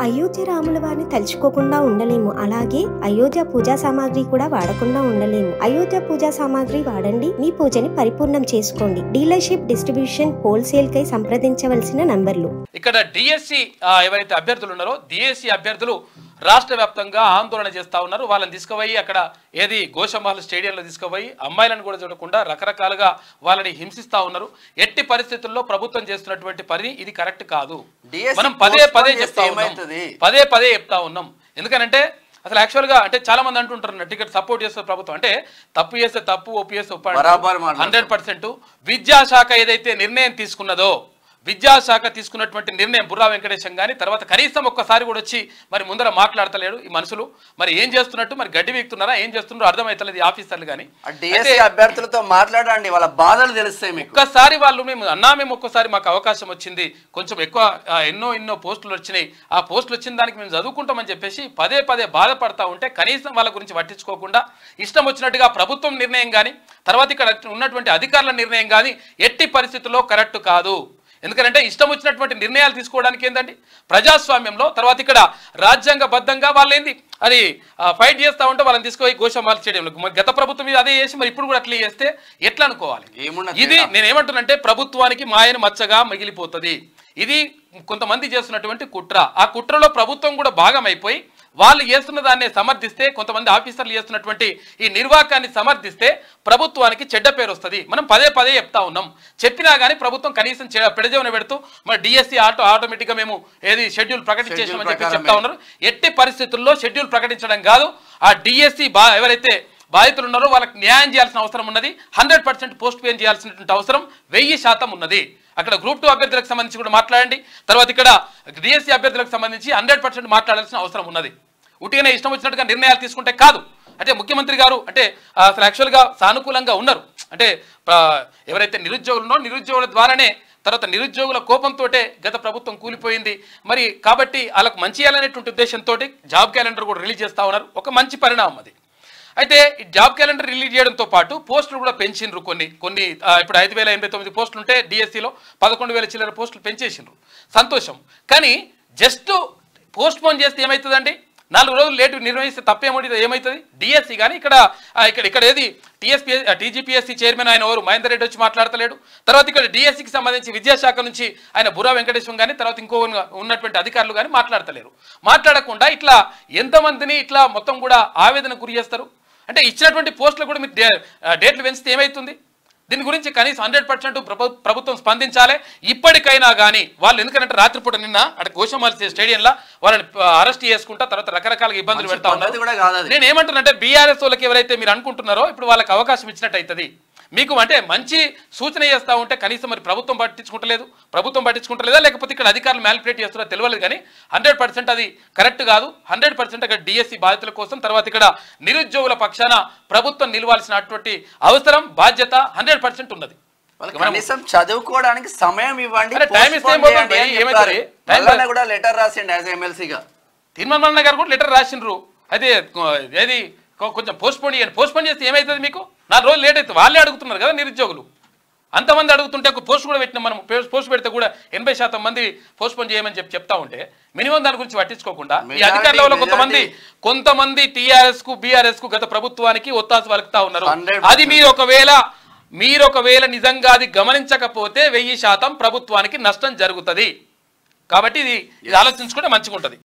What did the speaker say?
అయోధ్య రాముల వారిని తలుచుకోకుండా ఉండలేము. అలాగే అయోధ్య పూజా సామాగ్రి కూడా వాడకుండా ఉండలేము. అయోధ్య పూజా సామాగ్రి వాడండి, మీ పూజని పరిపూర్ణం చేసుకోండి. డీలర్షిప్, డిస్ట్రిబ్యూషన్, హోల్సేల్ కై సంప్రదించవలసిన నంబర్లు. ఇక్కడ డిఎస్సి ఎవరైతే అభ్యర్థులు ఉన్నారో డిఎస్సి అభ్యర్థులు రాష్ట్ర వ్యాప్తంగా ఆందోళన చేస్తా ఉన్నారు. వాళ్ళని తీసుకుపోయి అక్కడ ఏది గోషమహల్ స్టేడియంలో తీసుకుపోయి అమ్మాయిలను కూడా చూడకుండా రకరకాలుగా వాళ్ళని హింసిస్తా ఉన్నారు. ఎట్టి పరిస్థితుల్లో ప్రభుత్వం చేస్తున్నటువంటి పని ఇది కరెక్ట్ కాదు. మనం పదే పదే చెప్తా ఉన్నాం. ఎందుకనంటే అసలు యాక్చువల్గా అంటే చాలా మంది అంటుంటారు టికెట్ సపోర్ట్ చేస్తారు ప్రభుత్వం అంటే తప్పు చేస్తే తప్పు, ఒప్పు చేస్తే ఒప్పు. 100% విద్యాశాఖ ఏదైతే నిర్ణయం తీసుకున్నదో విద్యాశాఖ తీసుకున్నటువంటి నిర్ణయం బుర్రా వెంకటేశం గాని తర్వాత కనీసం ఒక్కసారి కూడా వచ్చి మరి ముందర మాట్లాడతలేడు ఈ మనుషులు. మరి ఏం చేస్తున్నట్టు, మరి గడ్డి వీక్తున్నారా, ఏం చేస్తున్నారో అర్థమైతలేదు ఈ ఆఫీసర్లు కానీ. అభ్యర్థులతో మాట్లాడండి, వాళ్ళ బాధలు తెలుస్తాయి మీకు. ఒక్కసారి వాళ్ళు మేము ఒక్కసారి మాకు అవకాశం వచ్చింది, కొంచెం ఎక్కువ ఎన్నో పోస్టులు వచ్చినాయి, ఆ పోస్టులు వచ్చిన దానికి మేము చదువుకుంటామని చెప్పేసి పదే బాధపడతా ఉంటే కనీసం వాళ్ళ గురించి పట్టించుకోకుండా ఇష్టం వచ్చినట్టుగా ప్రభుత్వం నిర్ణయం కానీ తర్వాత ఇక్కడ ఉన్నటువంటి అధికారుల నిర్ణయం కానీ ఎట్టి పరిస్థితుల్లో కరెక్ట్ కాదు. ఎందుకంటే ఇష్టం వచ్చినటువంటి నిర్ణయాలు తీసుకోవడానికి ఏంటండి ప్రజాస్వామ్యంలో తర్వాత ఇక్కడ రాజ్యాంగబద్ధంగా వాళ్ళు ఏంది అది ఫైట్ చేస్తూ ఉంటే వాళ్ళని తీసుకుపోయి గోషమహల్ స్టేడియంలో గత ప్రభుత్వం మీద అదే చేసి మరి ఇప్పుడు కూడా అట్లా చేస్తే ఎట్లా అనుకోవాలి? ఇది నేనేమంటున్నానంటే ప్రభుత్వానికి మాయను మచ్చగా మిగిలిపోతుంది. ఇది కొంతమంది చేస్తున్నటువంటి కుట్ర. ఆ కుట్రలో ప్రభుత్వం కూడా భాగమైపోయి వాళ్ళు చేస్తున్న దాన్ని సమర్థిస్తే, కొంతమంది ఆఫీసర్లు చేస్తున్నటువంటి ఈ నిర్వాకాన్ని సమర్థిస్తే ప్రభుత్వానికి చెడ్డ పేరు వస్తుంది. మనం పదే చెప్తా ఉన్నాం. చెప్పినా కానీ ప్రభుత్వం కనీసం పెడజేవన పెడుతూ మరి డిఎస్సి ఆటోమేటిక్గా మేము ఏది షెడ్యూల్ ప్రకటించేసామని చెప్పి చెప్తా ఉన్నారు. ఎట్టి పరిస్థితుల్లో షెడ్యూల్ ప్రకటించడం కాదు, ఆ డిఎస్సి ఎవరైతే బాధితులు ఉన్నారో వాళ్ళకి న్యాయం చేయాల్సిన అవసరం ఉన్నది. 100% పోస్ట్ పోన్ చేయాల్సినటువంటి అవసరం 1000% ఉన్నది. అక్కడ గ్రూప్ 2 అభ్యర్థులకు సంబంధించి కూడా మాట్లాడండి, తర్వాత ఇక్కడ డిఎస్సి అభ్యర్థులకు సంబంధించి 100% మాట్లాడాల్సిన అవసరం ఉన్నది. ఉట్టిగానే ఇష్టం వచ్చినట్టుగా నిర్ణయాలు తీసుకుంటే కాదు. అంటే ముఖ్యమంత్రి గారు అంటే అసలు యాక్చువల్గా సానుకూలంగా ఉన్నారు. అంటే ఎవరైతే నిరుద్యోగులు ఉన్నారో నిరుద్యోగుల ద్వారానే తర్వాత నిరుద్యోగుల కోపంతో గత ప్రభుత్వం కూలిపోయింది. మరి కాబట్టి వాళ్ళకు మంచి చేయాలనేటువంటి ఉద్దేశంతో జాబ్ క్యాలెండర్ కూడా రిలీజ్ చేస్తూ ఉన్నారు. ఒక మంచి పరిణామం అది. అయితే ఈ జాబ్ క్యాలెండర్ రిలీజ్ చేయడంతో పాటు పోస్టులు కూడా పెంచిండ్రు. కొన్ని ఇప్పుడు 5089 పోస్టులు ఉంటే డిఎస్సిలో 11,000 చిల్లర పోస్టులు పెంచేసిండ్రు, సంతోషం. కానీ జస్ట్ పోస్ట్ పోన్ చేస్తే ఏమవుతుందండి? 4 రోజులు లేటు నిర్వహిస్తే ఏమవుతుంది? డిఎస్సి కానీ ఇక్కడ ఏది టీజీపీఎస్సీ చైర్మన్ ఆయన ఎవరు మహేందర్ రెడ్డి వచ్చి మాట్లాడతలేడు. తర్వాత ఇక్కడ డిఎస్సికి సంబంధించి విద్యాశాఖ నుంచి ఆయన బుర్రా వెంకటేశం కానీ తర్వాత ఇంకో ఉన్నటువంటి అధికారులు కానీ మాట్లాడతలేరు. మాట్లాడకుండా ఇట్లా ఎంతమందిని ఇట్లా మొత్తం కూడా ఆవేదన గురి చేస్తారు. అంటే ఇచ్చినటువంటి పోస్టులు కూడా మీరు డేట్లు పెంచితే ఏమవుతుంది? దీని గురించి కనీసం 100% ప్రభుత్వం స్పందించాలి. ఇప్పటికైనా కానీ వాళ్ళు ఎందుకంటే రాత్రిపూట నిన్న అక్కడ గోషమహల్ స్టేడియంలో వాళ్ళని అరెస్ట్ చేసుకుంటా తర్వాత రకరకాల ఇబ్బందులు పెడతా ఉన్నారు. నేను ఏమంటున్నానంటే బీఆర్ఎస్ వాళ్ళకి ఎవరైతే మీరు అనుకుంటున్నారో ఇప్పుడు వాళ్ళకి అవకాశం ఇచ్చినట్టు అవుతుంది. మీకు అంటే మంచి సూచన చేస్తూ ఉంటే కనీసం మరి ప్రభుత్వం పట్టించుకుంటలేదా లేకపోతే ఇక్కడ అధికారులు మ్యానిపులేట్ చేస్తారో తెలియదు. కానీ 100% అది కరెక్ట్ కాదు. 100% ఇక్కడ డిఎస్సి బాధితుల కోసం తర్వాత ఇక్కడ నిరుద్యోగుల పక్షాన ప్రభుత్వం నిలవాల్సినటువంటి అవసరం బాధ్యత 100% ఉన్నది. కనీసం చదువుకోవడానికి సమయం ఇవ్వండి. లెటర్ రాసిండు యాజ్ ఎమ్మెల్సీగా తీర్మానం గారు కూడా లెటర్ రాసిండ్రు. అయితే ఏది కొంచెం పోస్ట్ పోన్ చేస్తే ఏమవుతుంది? మీకు 4 రోజులు లేట్ అవుతుంది. వాళ్ళే అడుగుతున్నారు కదా నిరుద్యోగులు. అంతమంది అడుగుతుంటే ఒక పోస్ట్ కూడా పెట్టినాం మనం. పోస్ట్ పెడితే కూడా 80% మంది పోస్ట్ పోన్ చేయమని చెప్తా ఉంటే మినిమం దాని గురించి పట్టించుకోకుండా ఈ అధికారుల కొంతమంది టీఆర్ఎస్ కు బీఆర్ఎస్ కు గత ప్రభుత్వానికి ఒత్తాసు వలుకుతా ఉన్నారు. అది మీరు ఒకవేళ నిజంగా అది గమనించకపోతే 1000% ప్రభుత్వానికి నష్టం జరుగుతుంది. కాబట్టి ఇది ఆలోచించుకుంటే మంచిగా ఉంటుంది.